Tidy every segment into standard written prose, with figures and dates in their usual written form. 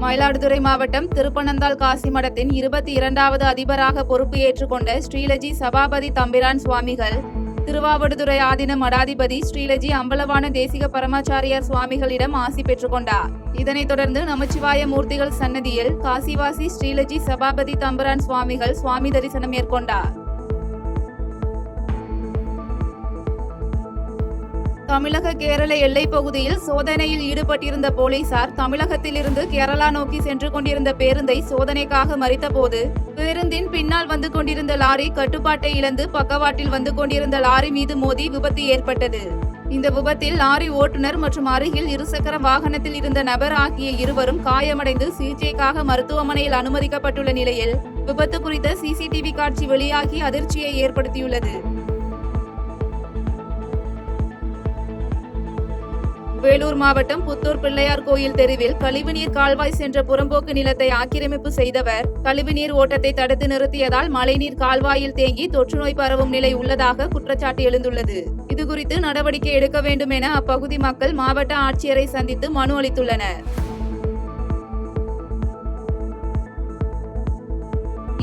மயிலாடுதுறை மாவட்டம் திருப்பனந்தாள் காசி மடத்தின் 22வது அதிபராக பொறுப்பு ஏற்றுக்கொண்ட ஸ்ரீலஜி சபாபதி தம்பிரான் சுவாமிகள் திருவாவடுதுறை ஆதீன மடாதிபதி ஸ்ரீலஜி அம்பலவான தேசிக பரமாச்சாரியார் சுவாமிகளிடம் ஆசி பெற்றுக்கொண்டார். இதனைத் தொடர்ந்து நமச்சிவாய மூர்த்திகள் சன்னதியில் காசிவாசி ஸ்ரீலஜி சபாபதி தம்பிரான் சுவாமிகள் சுவாமி தரிசனம் மேற்கொண்டார். தமிழக கேரள எல்லைப் பகுதியில் சோதனையில் ஈடுபட்டிருந்த போலீசார் தமிழகத்திலிருந்து கேரளா நோக்கி சென்று கொண்டிருந்த பேருந்தை சோதனைக்காக மறித்தபோது பேருந்தின் பின்னால் வந்து கொண்டிருந்த லாரி கட்டுப்பாட்டை இழந்து பக்கவாட்டில் வந்து கொண்டிருந்த லாரி மீது மோதி விபத்து ஏற்பட்டது. இந்த விபத்தில் லாரி ஓட்டுநர் மற்றும் அருகில் இருசக்கர வாகனத்தில் இருந்த நபர் ஆகிய இருவரும் காயமடைந்து சிகிச்சைக்காக மருத்துவமனையில் அனுமதிக்கப்பட்டுள்ள நிலையில் விபத்து குறித்த சிசிடிவி காட்சி வெளியாகி அதிர்ச்சியை ஏற்படுத்தியுள்ளது. வேலூர் மாவட்டம் புத்தூர் பிள்ளையார் கோயில் தெருவில் கழிவுநீர் கால்வாய் சென்ற புறம்போக்கு நிலத்தை ஆக்கிரமிப்பு செய்தவர் கழிவுநீர் ஓட்டத்தை தடுத்து நிறுத்தியதால் மழைநீர் கால்வாயில் தேங்கி தொற்றுநோய் பரவும் நிலை உள்ளதாக குற்றச்சாட்டு எழுந்துள்ளது. இதுகுறித்து நடவடிக்கை எடுக்க வேண்டும் என அப்பகுதி மக்கள் மாவட்ட ஆட்சியரை சந்தித்து மனு அளித்துள்ளனர்.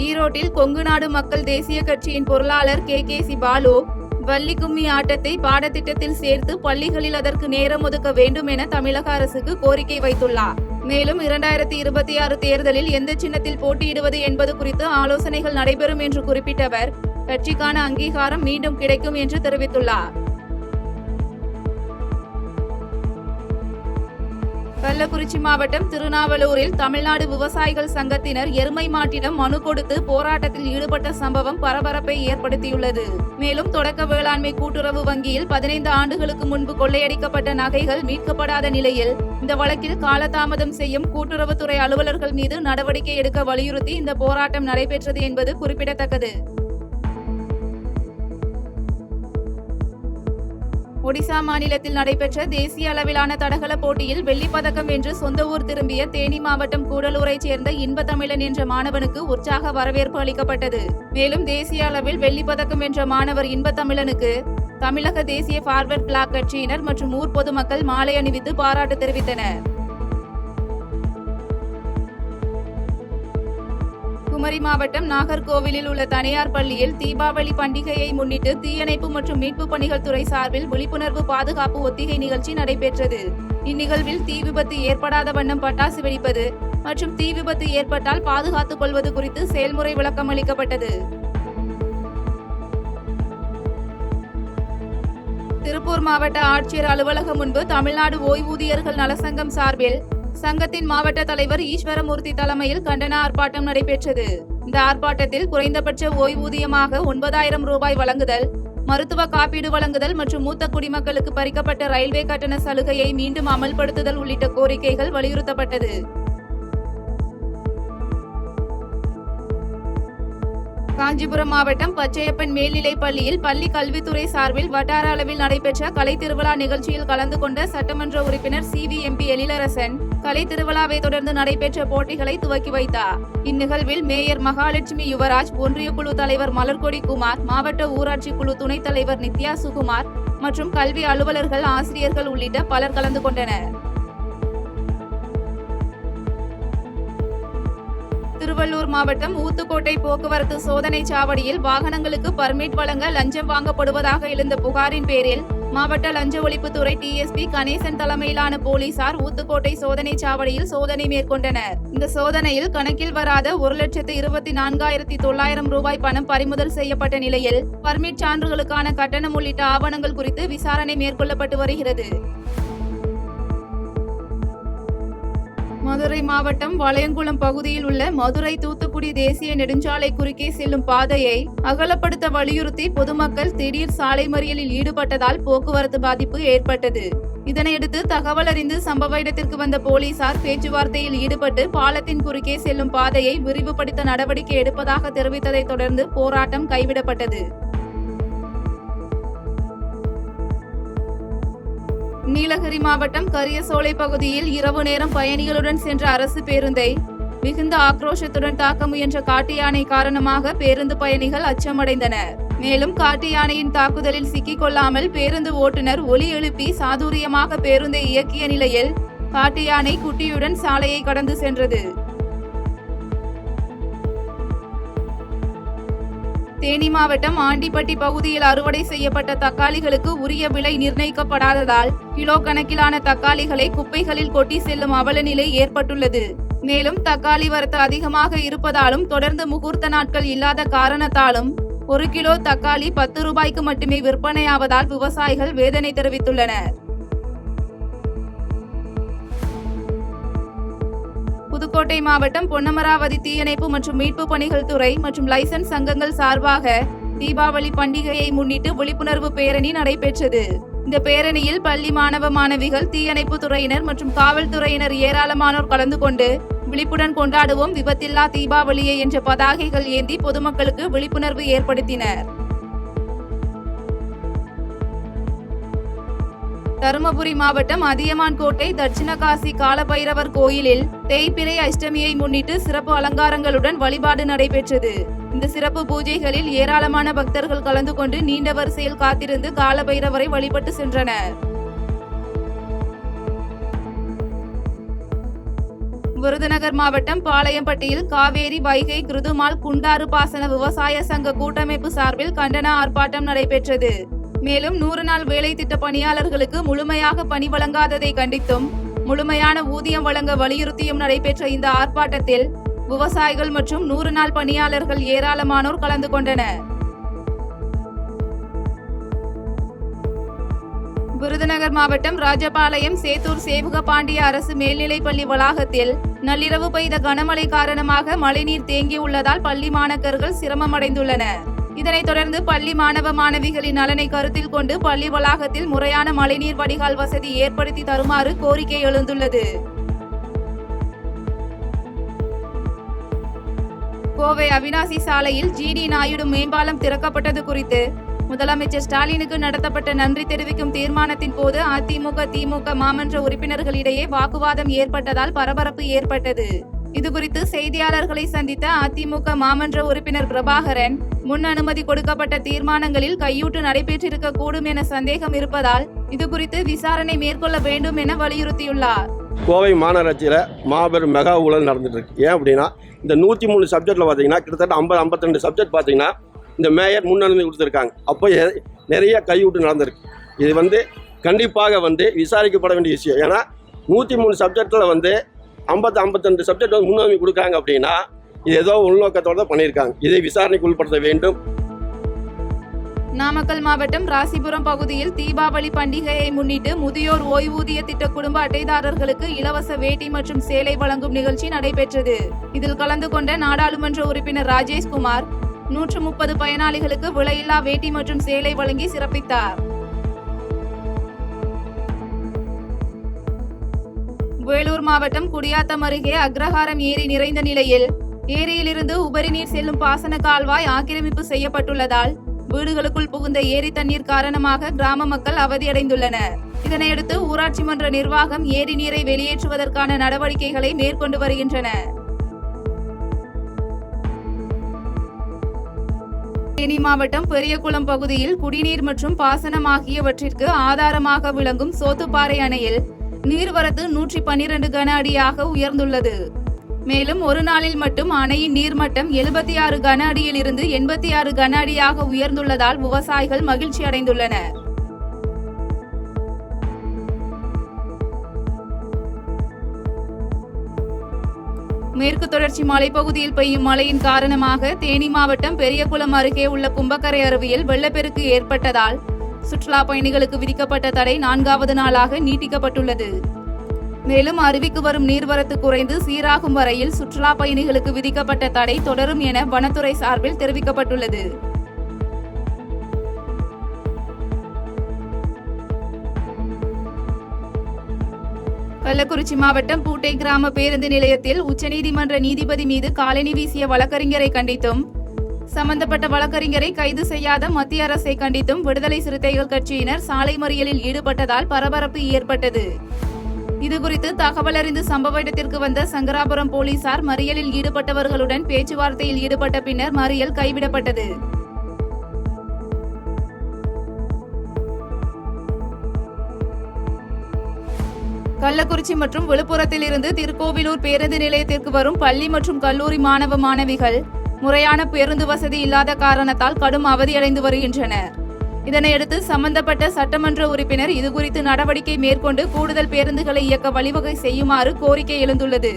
ஈரோட்டில் கொங்கு நாடு மக்கள் தேசிய கட்சியின் பொருளாளர் KKC பாலு வள்ளி கும்மி ஆட்டத்தை பாடத்திட்டத்தில் சேர்த்து பள்ளிகளில் அதற்கு நேரம் ஒதுக்க வேண்டும் என தமிழக அரசுக்கு கோரிக்கை வைத்துள்ளார். மேலும் 2026 தேர்தலில் எந்த சின்னத்தில் போட்டியிடுவது என்பது குறித்து ஆலோசனைகள் நடைபெறும் என்று குறிப்பிட்டவர் கட்சிக்கான அங்கீகாரம் மீண்டும் கிடைக்கும் என்று தெரிவித்துள்ளார். கள்ளக்குறிச்சி மாவட்டம் திருநாவலூரில் தமிழ்நாடு விவசாயிகள் சங்கத்தினர் எருமை மாட்டிடம் மனு கொடுத்து போராட்டத்தில் ஈடுபட்ட சம்பவம் பரபரப்பை ஏற்படுத்தியுள்ளது. மேலும் தொடக்க வேளாண்மை கூட்டுறவு வங்கியில் 15 ஆண்டுகளுக்கு முன்பு கொள்ளையடிக்கப்பட்ட நகைகள் மீட்கப்படாத நிலையில் இந்த வழக்கில் காலதாமதம் செய்யும் கூட்டுறவுத்துறை அலுவலர்கள் மீது நடவடிக்கை எடுக்க வலியுறுத்தி இந்த போராட்டம் நடைபெற்றது என்பது குறிப்பிடத்தக்கது. ஒடிசா மாநிலத்தில் நடைபெற்ற தேசிய அளவிலான தடகள போட்டியில் வெள்ளிப்பதக்கம் வென்று சொந்த ஊர் திரும்பிய தேனி மாவட்டம் கூடலூரைச் சேர்ந்த இன்பத்தமிழன் என்ற மாணவனுக்கு உற்சாக வரவேற்பு அளிக்கப்பட்டது. மேலும் தேசிய அளவில் வெள்ளிப்பதக்கம் வென்ற மாணவர் இன்பத்தமிழனுக்கு தமிழக தேசிய பார்வர்ட் பிளாக் கட்சியினர் மற்றும் ஊர் பொதுமக்கள் மாலை அணிவித்து பாராட்டு தெரிவித்தனர். குமரி மாவட்டம் நாகர்கோவிலில் உள்ள தனியார் பள்ளியில் தீபாவளி பண்டிகையை முன்னிட்டு தீயணைப்பு மற்றும் மீட்பு பணிகள் துறை சார்பில் விழிப்புணர்வு பாதுகாப்பு ஒத்திகை நிகழ்ச்சி நடைபெற்றது. இந்நிகழ்வில் தீ விபத்து ஏற்படாத வண்ணம் பட்டாசு வெடிப்பது மற்றும் தீ விபத்து ஏற்பட்டால் பாதுகாத்துக் கொள்வது குறித்து செயல்முறை விளக்கம் அளிக்கப்பட்டது. திருப்பூர் மாவட்ட ஆட்சியர் அலுவலகம் முன்பு தமிழ்நாடு ஓய்வூதியர்கள் நலசங்கம் சார்பில் சங்கத்தின் மாவட்ட தலைவர் ஈஸ்வரமூர்த்தி தலைமையில் கண்டன ஆர்ப்பாட்டம் நடைபெற்றது. இந்த ஆர்ப்பாட்டத்தில் குறைந்தபட்ச ஓய்வூதியமாக 9,000 ரூபாய் வழங்குதல், மருத்துவ காப்பீடு வழங்குதல் மற்றும் மூத்த குடிமக்களுக்கு பறிக்கப்பட்ட ரயில்வே கட்டண சலுகையை மீண்டும் அமல்படுத்துதல் உள்ளிட்ட கோரிக்கைகள் வலியுறுத்தப்பட்டது. காஞ்சிபுரம் மாவட்டம் பச்சையப்பன் மேல்நிலைப் பள்ளியில் பள்ளி கல்வித்துறை சார்பில் வட்டார அளவில் நடைபெற்ற கலை திருவிழா நிகழ்ச்சியில் கலந்து கொண்ட சட்டமன்ற உறுப்பினர் CVMP எழிலரசன் கலை திருவிழாவை தொடர்ந்து நடைபெற்ற போட்டிகளை துவக்கி வைத்தார். இந்நிகழ்வில் மேயர் மகாலட்சுமி யுவராஜ், ஒன்றிய குழு தலைவர் மலர்கொடி குமார், மாவட்ட ஊராட்சி குழு துணைத் தலைவர் நித்யா சுகுமார் மற்றும் கல்வி அலுவலர்கள், ஆசிரியர்கள் உள்ளிட்ட பலர் கலந்து கொண்டனர். திருவள்ளூர் மாவட்டம் ஊத்துக்கோட்டை போக்குவரத்து சோதனை சாவடியில் வாகனங்களுக்கு பர்மிட் வழங்க லஞ்சம் வாங்கப்படுவதாக எழுந்த புகாரின் பேரில் மாவட்ட லஞ்ச ஒழிப்புத்துறை TSP கணேசன் தலைமையிலான போலீசார் ஊத்துக்கோட்டை சோதனை சாவடியில் சோதனை மேற்கொண்டனர். இந்த சோதனையில் கணக்கில் வராத 1,24,900 ரூபாய் பணம் பறிமுதல் செய்யப்பட்ட நிலையில் பர்மிட் சான்றுகளுக்கான கட்டணம் உள்ளிட்ட ஆவணங்கள் குறித்து விசாரணை மேற்கொள்ளப்பட்டு வருகிறது. மதுரை மாவட்டம் வளையங்குளம் பகுதியில் உள்ள மதுரை தூத்துக்குடி தேசிய நெடுஞ்சாலை குறுக்கே செல்லும் பாதையை அகலப்படுத்த வலியுறுத்தி பொதுமக்கள் திடீர் சாலை மறியலில் ஈடுபட்டதால் போக்குவரத்து பாதிப்பு ஏற்பட்டது. இதனையடுத்து தகவல் அறிந்து சம்பவ இடத்திற்கு வந்த போலீசார் பேச்சுவார்த்தையில் ஈடுபட்டு பாலத்தின் குறுக்கே செல்லும் பாதையை விரிவுபடுத்த நடவடிக்கை எடுப்பதாக தெரிவித்ததை தொடர்ந்து போராட்டம் கைவிடப்பட்டது. நீலகிரி மாவட்டம் கரியசோலை பகுதியில் இரவு நேரம் பயணிகளுடன் சென்ற அரசு பேருந்தை மிகுந்த ஆக்ரோஷத்துடன் தாக்க முயன்ற காட்டு யானை காரணமாக பேருந்து பயணிகள் அச்சமடைந்தனர். மேலும் காட்டு யானையின் தாக்குதலில் சிக்கிக் கொள்ளாமல் பேருந்து ஓட்டுநர் ஒலி எழுப்பி சாதுரியமாக பேருந்தை இயக்கிய நிலையில் காட்டு யானை குட்டியுடன் சாலையை கடந்து சென்றது. தேனி மாவட்டம் ஆண்டிப்பட்டி பகுதியில் அறுவடை செய்யப்பட்ட தக்காளிகளுக்கு உரிய விலை நிர்ணயிக்கப்படாததால் கிலோ கணக்கிலான தக்காளிகளை குப்பைகளில் கொட்டி செல்லும் அவல நிலை ஏற்பட்டுள்ளது. மேலும் தக்காளி வரத்து அதிகமாக இருப்பதாலும் தொடர்ந்து முகூர்த்த நாட்கள் இல்லாத காரணத்தாலும் 1 கிலோ தக்காளி 10 ரூபாய்க்கு மட்டுமே விற்பனையாவதால் விவசாயிகள் வேதனை தெரிவித்துள்ளனர். புதுக்கோட்டை மாவட்டம் பொன்னமராவதி தீயணைப்பு மற்றும் மீட்பு பணிகள் துறை மற்றும் லைசன்ஸ் சங்கங்கள் சார்பாக தீபாவளி பண்டிகையை முன்னிட்டு விழிப்புணர்வு பேரணி நடைபெற்றது. இந்த பேரணியில் பள்ளி மாணவ மாணவிகள், தீயணைப்பு துறையினர் மற்றும் காவல்துறையினர் ஏராளமானோர் கலந்து கொண்டு விழிப்புடன் கொண்டாடுவோம் விபத்தில்லா தீபாவளியை என்ற பதாகைகள் ஏந்தி பொதுமக்களுக்கு விழிப்புணர்வு ஏற்படுத்தினர். தருமபுரி மாவட்டம் அதியமான்கோட்டை தட்சிணகாசி காலபைரவர் கோயிலில் தேய்பிறை அஷ்டமியை முன்னிட்டு சிறப்பு அலங்காரங்களுடன் வழிபாடு நடைபெற்றது. இந்த சிறப்பு பூஜைகளில் ஏராளமான பக்தர்கள் கலந்து கொண்டு நீண்ட வரிசையில் காத்திருந்து காலபைரவரை வழிபட்டு சென்றனர். விருதுநகர் மாவட்டம் பாளையம்பட்டியில் காவேரி, வைகை, கிருதுமால், குண்டாறு பாசன விவசாய சங்க கூட்டமைப்பு சார்பில் கண்டன ஆர்ப்பாட்டம் நடைபெற்றது. மேலும் 100 நாள் வேலை திட்ட பணியாளர்களுக்கு முழுமையாக பணி வழங்காததை கண்டித்தும் முழுமையான ஊதியம் வழங்க வலியுறுத்தியும் நடைபெற்ற இந்த ஆர்ப்பாட்டத்தில் விவசாயிகள் மற்றும் 100 நாள் பணியாளர்கள் ஏராளமானோர் கலந்து கொண்டனர். விருதுநகர் மாவட்டம் ராஜபாளையம் சேத்தூர் சேவுகபாண்டிய அரசு மேல்நிலைப்பள்ளி வளாகத்தில் நள்ளிரவு பெய்த கனமழை காரணமாக மழைநீர் தேங்கியுள்ளதால் பள்ளி மாணக்கர்கள் சிரமமடைந்துள்ளனர். இதனைத் தொடர்ந்து பள்ளி மாணவ மாணவிகளின் நலனை கருத்தில் கொண்டு பள்ளி வளாகத்தில் முறையான மழைநீர் வடிகால் வசதி ஏற்படுத்தி தருமாறு கோரிக்கை எழுந்துள்ளது. கோவை அவினாசி சாலையில் ஜிடி நாயுடு மேம்பாலம் திறக்கப்பட்டது குறித்து முதலமைச்சர் ஸ்டாலினுக்கு நடத்தப்பட்ட நன்றி தெரிவிக்கும் தீர்மானத்தின் போது அதிமுக, திமுக மாமன்ற உறுப்பினர்களிடையே வாக்குவாதம் ஏற்பட்டதால் பரபரப்பு ஏற்பட்டது. இதுகுறித்து செய்தியாளர்களை சந்தித்த அதிமுக மாமன்ற உறுப்பினர் பிரபாகரன், முன் அனுமதி கொடுக்கப்பட்ட தீர்மானங்களில் கையூட்டு நடைபெற்றிருக்க கூடும் என சந்தேகம் இருப்பதால் இதுகுறித்து விசாரணை மேற்கொள்ள வேண்டும் என வலியுறுத்தியுள்ளார். கோவை மாநகராட்சியில் மாபெரும் மெகா ஊழல் நடந்துட்டு இருக்கு. ஏன் அப்படின்னா இந்த 103 சப்ஜெக்டில் பார்த்தீங்கன்னா கிட்டத்தட்ட 52 சப்ஜெக்ட் பார்த்தீங்கன்னா இந்த மேயர் முன் அனுமதி கொடுத்துருக்காங்க. அப்போ நிறைய கையூட்டு நடந்திருக்கு. இது கண்டிப்பாக விசாரிக்கப்பட வேண்டிய விஷயம். ஏன்னா 103 சப்ஜெக்டில் 52 சப்ஜெக்ட் முன்னுரிமை கொடுக்குறாங்க அப்படின்னா இது ஏதோ உள்நோக்கத்தோடு தான் பண்ணியிருக்காங்க. இதை விசாரணைக்கு உட்படுத்த வேண்டும். நாமக்கல் மாவட்டம் ராசிபுரம் பகுதியில் தீபாவளி பண்டிகையை முன்னிட்டு முதியோர் ஓய்வூதிய திட்ட குடும்ப அட்டைதாரர்களுக்கு இலவச வேட்டி மற்றும் சேலை வழங்கும் நிகழ்ச்சி நடைபெற்றது. இதில் கலந்து கொண்ட நாடாளுமன்ற உறுப்பினர் ராஜேஷ்குமார் 130 பயனாளிகளுக்கு விலையில்லா வேட்டி மற்றும் சேலை வழங்கி சிறப்பித்தார். வேலூர் மாவட்டம் குடியாத்தம் அருகே அக்ரஹாரம் ஏரி நிறைந்த நிலையில் ஏரியிலிருந்து உபரி நீர் செல்லும் பாசன கால்வாய் ஆக்கிரமிப்பு செய்யப்பட்டுள்ளதால் வீடுகளுக்குள் புகுந்த ஏரி தண்ணீர் காரணமாக கிராம மக்கள் அவதியடைந்துள்ளனர். இதனையடுத்து ஊராட்சி மன்ற நிர்வாகம் ஏரி நீரை வெளியேற்றுவதற்கான நடவடிக்கைகளை மேற்கொண்டு வருகின்றனர். தேனி மாவட்டம் பெரியகுளம் பகுதியில் குடிநீர் மற்றும் பாசனம் ஆகியவற்றிற்கு ஆதாரமாக விளங்கும் சோத்துப்பாறை அணையில் நீர்வரத்து 112 கன அடியாக உயர்ந்துள்ளது. மேலும் ஒரு நாளில் மட்டும் அணையின் நீர்மட்டம் 76 கன அடியில் இருந்து 86 கன அடியாக உயர்ந்துள்ளதால் விவசாயிகள் மகிழ்ச்சி அடைந்துள்ளனர். மேற்கு தொடர்ச்சி மலைப்பகுதியில் பெய்யும் மழையின் காரணமாக தேனி மாவட்டம் பெரியகுளம் அருகே உள்ள கும்பக்கரை அருவியில் வெள்ளப்பெருக்கு ஏற்பட்டதால் சுற்றுலா பயணிகளுக்கு விதிக்கப்பட்ட தடை 4வது நாளாக நீட்டிக்கப்பட்டுள்ளது. மேலும் அருவிக்கு வரும் நீர்வரத்து குறைந்து சீராகும் வரையில் சுற்றுலா பயணிகளுக்கு விதிக்கப்பட்ட தடை தொடரும் என வனத்துறை சார்பில் தெரிவிக்கப்பட்டுள்ளது. கள்ளக்குறிச்சி மாவட்டம் பூட்டை கிராம பேருந்து நிலையத்தில் உச்சநீதிமன்ற நீதிபதி மீது காலணி வீசிய வழக்கறிஞரை கண்டித்தும் சம்பந்தப்பட்ட வழக்கறிஞரை கைது செய்யாத மத்திய அரசை கண்டித்தும் விடுதலை சிறுத்தைகள் கட்சியினர் சாலை மறியலில் ஈடுபட்டதால் பரபரப்பு ஏற்பட்டது. இதுகுறித்து தகவல் அறிந்து சம்பவ இடத்திற்கு வந்த சங்கராபுரம் போலீசார் மறியலில் ஈடுபட்டவர்களுடன் பேச்சுவார்த்தையில் ஈடுபட்ட பின்னர் மறியல் கைவிடப்பட்டது. கள்ளக்குறிச்சி மற்றும் விழுப்புரத்தில் இருந்து திருக்கோவிலூர் பேருந்து நிலையத்திற்கு வரும் பள்ளி மற்றும் கல்லூரி மாணவ மாணவிகள் முறையான பேருந்து வசதி இல்லாத காரணத்தால் கடும் அவதியடைந்து வருகின்றனர். இதனையடுத்து சம்பந்தப்பட்ட சட்டமன்ற உறுப்பினர் இதுகுறித்து நடவடிக்கை மேற்கொண்டு கூடுதல் பேருந்துகளை இயக்க வழிவகை செய்யுமாறு கோரிக்கை எழுந்துள்ளது.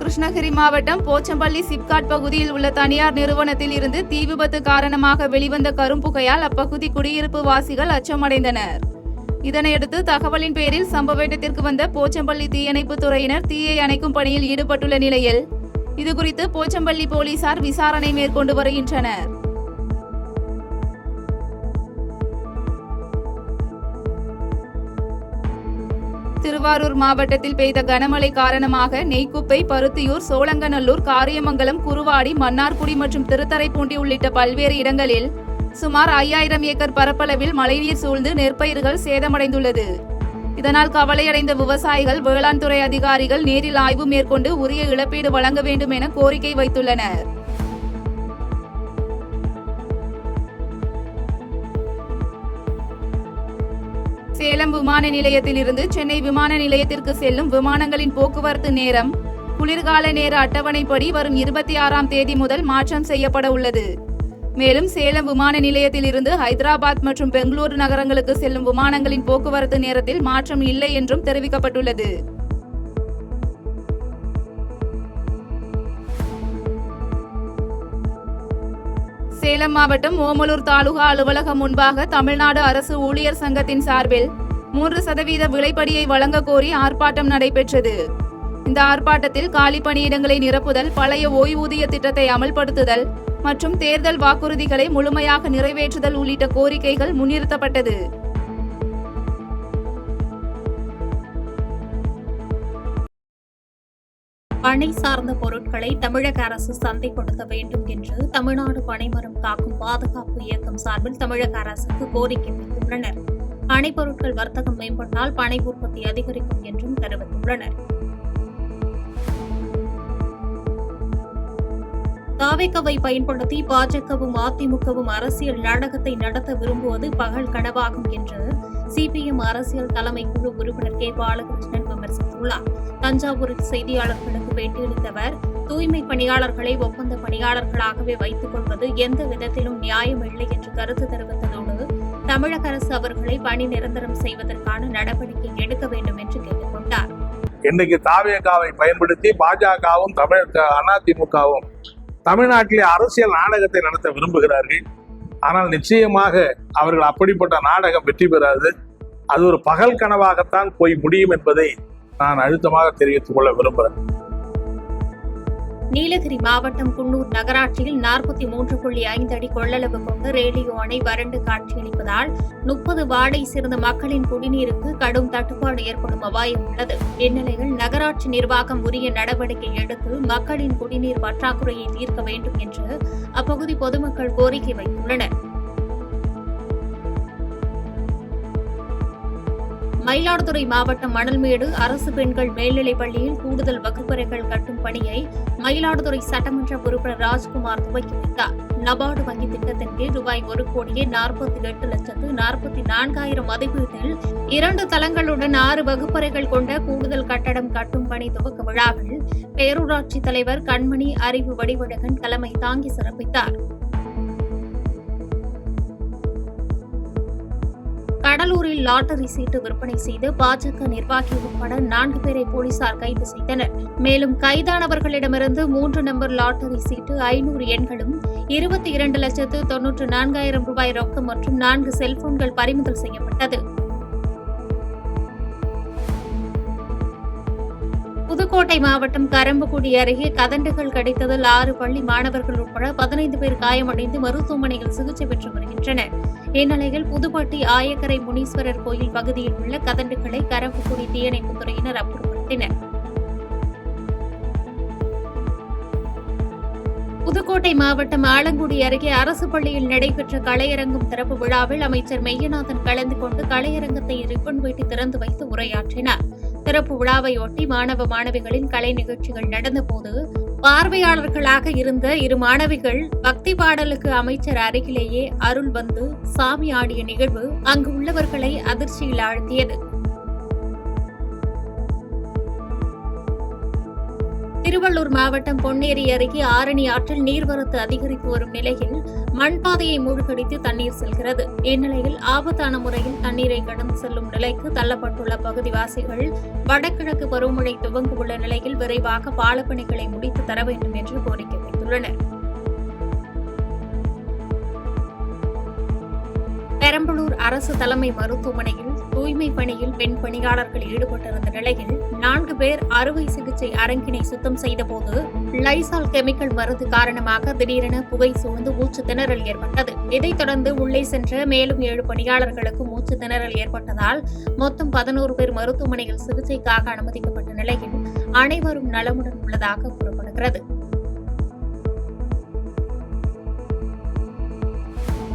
கிருஷ்ணகிரி மாவட்டம் போச்சம்பள்ளி சிப்காட் பகுதியில் உள்ள தனியார் நிறுவனத்தில் இருந்து தீ விபத்து காரணமாக வெளிவந்த கரும்புகையால் அப்பகுதி குடியிருப்பு வாசிகள் அச்சமடைந்தனர். இதனையடுத்து தகவலின் பேரில் சம்பவ இடத்திற்கு வந்த போச்சம்பள்ளி தீயணைப்பு துறையினர் தீயை அணைக்கும் பணியில் ஈடுபட்டுள்ள நிலையில் இதுகுறித்து போச்சம்பள்ளி போலீசார் விசாரணை மேற்கொண்டு வருகின்றனர். திருவாரூர் மாவட்டத்தில் பெய்த கனமழை காரணமாக நெய்க்குப்பை, பருத்தியூர், சோழங்கநல்லூர், காரியமங்கலம், குருவாடி, மன்னார்குடி மற்றும் திருத்தரைப்பூண்டி உள்ளிட்ட பல்வேறு இடங்களில் சுமார் 5000 ஏக்கர் பரப்பளவில் மழைநீர் சூழ்ந்து நெற்பயிர்கள் சேதமடைந்துள்ளது. இதனால் கவலையடைந்த விவசாயிகள் வேளாண் துறை அதிகாரிகள் நேரில் ஆய்வு மேற்கொண்டு உரிய இழப்பீடு வழங்க வேண்டும் என கோரிக்கை வைத்துள்ளனர். சேலம் விமான நிலையத்தில் இருந்து சென்னை விமான நிலையத்திற்கு செல்லும் விமானங்களின் போக்குவரத்து நேரம் குளிர்கால நேர அட்டவணைப்படி வரும் 26ஆம் தேதி முதல் மாற்றம் செய்யப்பட உள்ளது. மேலும் சேலம் விமான நிலையத்தில் இருந்து ஹைதராபாத் மற்றும் பெங்களூரு நகரங்களுக்கு செல்லும் விமானங்களின் போக்குவரத்து நேரத்தில் மாற்றம் இல்லை என்றும் தெரிவிக்கப்பட்டுள்ளது. சேலம் மாவட்டம் ஓமலூர் தாலுகா அலுவலகம் முன்பாக தமிழ்நாடு அரசு ஊழியர் சங்கத்தின் சார்பில் 3% விலைப்படியை வழங்க கோரி ஆர்ப்பாட்டம் நடைபெற்றது. இந்த ஆர்ப்பாட்டத்தில் காலி பணியிடங்களை நிரப்புதல், பழைய ஓய்வூதிய திட்டத்தை அமல்படுத்துதல் மற்றும் தேர்தல் வாக்குறுதிகளை முழுமையாக நிறைவேற்றுதல் உள்ளிட்ட கோரிக்கைகள் முன்னிறுத்தப்பட்டது. பனை சார்ந்த பொருட்களை தமிழக அரசு சந்தைப்படுத்த வேண்டும் என்று தமிழ்நாடு பனைமரம் காக்கும் பாதுகாப்பு இயக்கம் சார்பில் தமிழக அரசுக்கு கோரிக்கை வைத்துள்ளனர். பனை பொருட்கள் வர்த்தகம் மேம்பட்டால் பனை உற்பத்தி அதிகரிக்கும் என்றும் தெரிவித்துள்ளனர். தாவேக்காவை பயன்படுத்தி பாஜகவும் அதிமுகவும் அரசியல் நாடகத்தை நடத்த விரும்புவது பகல் கனவாகும் என்று சிபிஎம் அரசியல் தலைமை குழு உறுப்பினர் கே பாலகிருஷ்ணன் விமர்சித்துள்ளார். தஞ்சாவூரில் செய்தியாளர்களுக்கு பேட்டியளித்தவர், தூய்மை பணியாளர்களை ஒப்பந்த பணியாளர்களாகவே வைத்துக் கொள்வது எந்த விதத்திலும் நியாயமில்லை என்று கருத்து தெரிவித்ததோடு தமிழக அரசு அவர்களை பணி நிரந்தரம் செய்வதற்கான நடவடிக்கை எடுக்க வேண்டும் என்று கேட்டுக் கொண்டார். இன்னைக்கு தாவேக்காவை பயன்படுத்தி பாஜகவும் அதிமுகவும் தமிழ்நாட்டிலே அரசியல் நாடகத்தை நடத்த விரும்புகிறார்கள். ஆனால் நிச்சயமாக அவர்கள் அப்படிப்பட்ட நாடகம் வெற்றி பெறாது. அது ஒரு பகல் கனவாகத்தான் போய் முடியும் என்பதை நான் அழுத்தமாக தெரிவித்துக் கொள்ள விரும்புகிறேன். நீலகிரி மாவட்டம் குன்னூர் நகராட்சியில் 43.5 அடி கொள்ளளவு கொண்ட ரேடியோ அணை வறண்டு காட்சியளிப்பதால் 30 வார்டை சேர்ந்த மக்களின் குடிநீருக்கு கடும் தட்டுப்பாடு ஏற்படும் அபாயம் உள்ளது. இந்நிலையில் நகராட்சி நிர்வாகம் உரிய நடவடிக்கை எடுத்து மக்களின் குடிநீர் பற்றாக்குறையை தீர்க்க வேண்டும் என்று அப்பகுதி பொதுமக்கள் கோரிக்கை வைத்துள்ளனர். மயிலாடுதுறை மாவட்டம் மணல்மேடு அரசு பெண்கள் மேல்நிலைப் பள்ளியில் கூடுதல் வகுப்பறைகள் கட்டும் பணியை மயிலாடுதுறை சட்டமன்ற உறுப்பினர் ராஜ்குமார் துவக்கி வைத்தார். நபார்டு வங்கி திட்டத்தின் கீழ் ரூபாய் 1,48,44,000 மதிப்பீட்டில் 2 தளங்களுடன் 6 வகுப்பறைகள் கொண்ட கூடுதல் கட்டடம் கட்டும் பணி துவக்க விழாவில் பேரூராட்சித் தலைவர் கண்மணி அறிவு வடிவழகன் தலைமை தாங்கி சிறப்பித்தார். கடலூரில் லாட்டரி சீட்டு விற்பனை செய்து பாஜக நிர்வாகி உட்பட 4 பேரை போலீசார் கைது செய்தனர். மேலும் கைதானவர்களிடமிருந்து 3 நம்பர் லாட்டரி சீட்டு, 500 எண்களும், 22,94,000 ரூபாய் ரொக்கம் மற்றும் 4 செல்போன்கள் பறிமுதல் செய்யப்பட்டது. புதுக்கோட்டை மாவட்டம் கரம்பக்குடி அருகே கதண்டுகள் கடித்ததில் 6 பள்ளி மாணவர்கள் உட்பட 15 பேர் காயமடைந்து மருத்துவமனையில் சிகிச்சை பெற்று வருகின்றனர். இந்நிலையில் புதுப்பட்டி ஆயக்கரை முனீஸ்வரர் கோயில் பகுதியில் உள்ள கதண்டுகளை கரம்பக்குடி தீயணைப்புத் துறையினர் அப்புறப்படுத்தினர். புதுக்கோட்டை மாவட்டம் ஆலங்குடி அருகே அரசு பள்ளியில் நடைபெற்ற கலையரங்கம் திறப்பு விழாவில் அமைச்சர் மெய்யநாதன் கலந்து கொண்டு கலையரங்கத்தை ரிப்பன் வெட்டி திறந்து வைத்து உரையாற்றினார். திறப்பு விழாவையொட்டி மாணவ மாணவிகளின் கலை நிகழ்ச்சிகள் நடந்தபோது பார்வையாளர்களாக இருந்த இரு மாணவிகள் பக்தி பாடலுக்கு அமைச்சர் அருகிலேயே அருள் வந்து சாமி ஆடிய நிகழ்வு அங்கு உள்ளவர்களை அதிர்ச்சியில் ஆழ்த்தியது. திருவள்ளூர் மாவட்டம் பொன்னேரி அருகே ஆரணி ஆற்றில் நீர்வரத்து அதிகரித்து வரும் நிலையில் மண்பாதையை மூழ்கடித்து தண்ணீர் செல்கிறது. இந்நிலையில் ஆபத்தான முறையில் தண்ணீரை கடந்து செல்லும் நிலைக்கு தள்ளப்பட்டுள்ள பகுதிவாசிகள் வடகிழக்கு பருவமழை துவங்கவுள்ள நிலையில் விரைவாக பாலப்பணிகளை முடித்து தர வேண்டும் என்று கோரிக்கை வைத்துள்ளனர். பெரம்பலூர் அரசு தலைமை மருத்துவமனையில் தூய்மை பணியில் பெண் பணியாளர்கள் ஈடுபட்டிருந்த நிலையில் 4 பேர் அறுவை சிகிச்சை அரங்கினை சுத்தம் செய்தபோது லைசால் கெமிக்கல் மருந்து காரணமாக திடீரென புகை சூழ்ந்து மூச்சு திணறல் ஏற்பட்டது. இதைத் தொடர்ந்து உள்ளே சென்ற மேலும் 7 பணியாளர்களுக்கு மூச்சு திணறல் ஏற்பட்டதால் மொத்தம் 11 பேர் மருத்துவமனையில் சிகிச்சைக்காக அனுமதிக்கப்பட்ட நிலையில் அனைவரும் நலமுடன் உள்ளதாக கூறப்படுகிறது.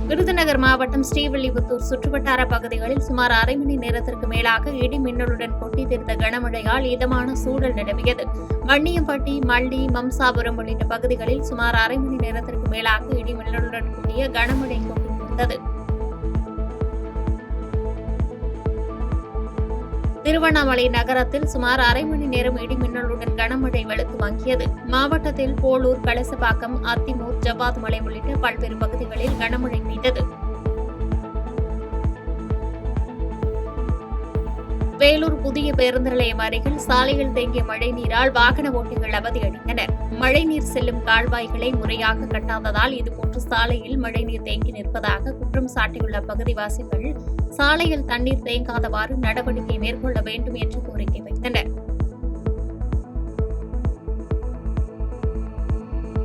விருதுநகர் மாவட்டம் ஸ்ரீவில்லிபுத்தூர் சுற்றுவட்டார பகுதிகளில் சுமார் அரை மணி நேரத்திற்கு மேலாக இடி மின்னலுடன் கொட்டி தீர்த்த கனமழையால் இதமான சூழல் நிலவியது. வன்னியம்பட்டி, மல்லி, மம்சாபுரம் உள்ளிட்ட பகுதிகளில் சுமார் அரை மணி நேரத்திற்கு மேலாக இடி மின்னலுடன் கூடிய கனமழை கொட்டி தீர்த்தது. திருவண்ணாமலை நகரத்தில் சுமார் அரை மணி நேரம் இடி மின்னலுடன் கனமழை வெளுத்து வாங்கியது. மாவட்டத்தில் போலூர், கலசபாக்கம், அத்திமூர், ஜவ்வாது மலை உள்ளிட்ட பல்வேறு பகுதிகளில் கனமழை பெய்தது. வேலூர் புதிய பேருந்து நிலையம் அருகில் சாலையில் தேங்கிய மழைநீரால் வாகன ஓட்டிகள் அவதியடைந்தனர். மழைநீர் செல்லும் கால்வாய்களை முறையாக கட்டாததால் இதுபோன்று சாலையில் மழைநீர் தேங்கி நிற்பதாக குற்றம் சாட்டியுள்ள பகுதிவாசிகள் சாலையில் தண்ணீர் தேங்காதவாறு நடவடிக்கை மேற்கொள்ள வேண்டும் என்று கோரிக்கை வைத்தனர்.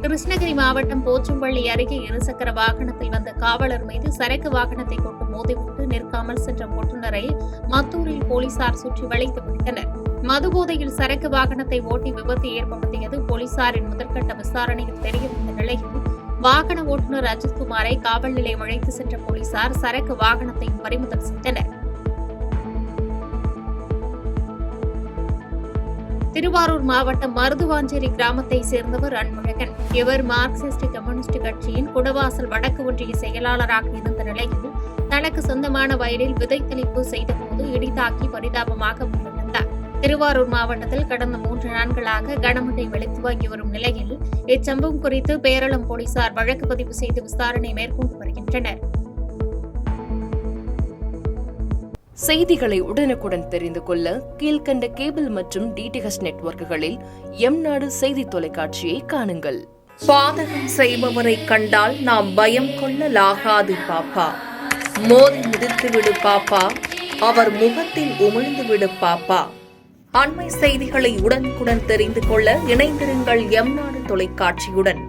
கிருஷ்ணகிரி மாவட்டம் போச்சம்பள்ளி அருகே இருசக்கர வாகனத்தில் வந்த காவலர் மீது சரக்கு வாகனத்தை கொண்டு மோதிவிட்டு நிற்காமல் சென்ற ஓட்டுநரை மத்தூரில் போலீசார் சுற்றி வளைத்து பிடித்தனர். மதுபோதையில் சரக்கு வாகனத்தை ஓட்டி விபத்து ஏற்படுத்தியது போலீசாரின் முதற்கட்ட விசாரணையில் தெரியவந்த நிலையில் வாகன ஓட்டுநர் அஜித்குமாரை காவல் நிலையம் அழைத்து சென்ற போலீசார் சரக்கு வாகனத்தை பறிமுதல் செய்தனர். திருவாரூர் மாவட்டம் மருதுவாஞ்சேரி கிராமத்தை சேர்ந்தவர் அன்பழகன். இவர் மார்க்சிஸ்ட் கம்யூனிஸ்ட் கட்சியின் குடவாசல் வடக்கு ஒன்றிய செயலாளராக இருந்த நிலையில் தனக்கு சொந்தமான வயலில் விதை தெளிப்பு செய்தபோது இடிதாக்கி பரிதாபமாக உயிரிழந்தார். திருவாரூர் மாவட்டத்தில் கடந்த 3 நாட்களாக கனமழை வெளுத்து வாங்கி வரும் நிலையில் இச்சம்பவம் குறித்து பேரளம் போலீசார் வழக்கு பதிவு செய்து விசாரணை மேற்கொண்டு வருகின்றனர். செய்திகளை உடனுக்குடன் தெரிந்து கொள்ள கீழ்க்கண்ட கேபிள் மற்றும் டிடிஎச் நெட்வொர்க்குகளில் எம்நாடு செய்தி தொலைக்காட்சியை காணுங்கள். பாதகம் செய்பவரை கண்டால் நாம் பயம் கொள்ளலாகாது பாப்பா. மோதி மிதித்துவிடு பாப்பா, அவர் முகத்தில் உமிழ்ந்துவிடு பாப்பா. அண்மை செய்திகளை உடனுக்குடன் தெரிந்து கொள்ள இணைந்திருங்கள் எம்நாடு தொலைக்காட்சியுடன்.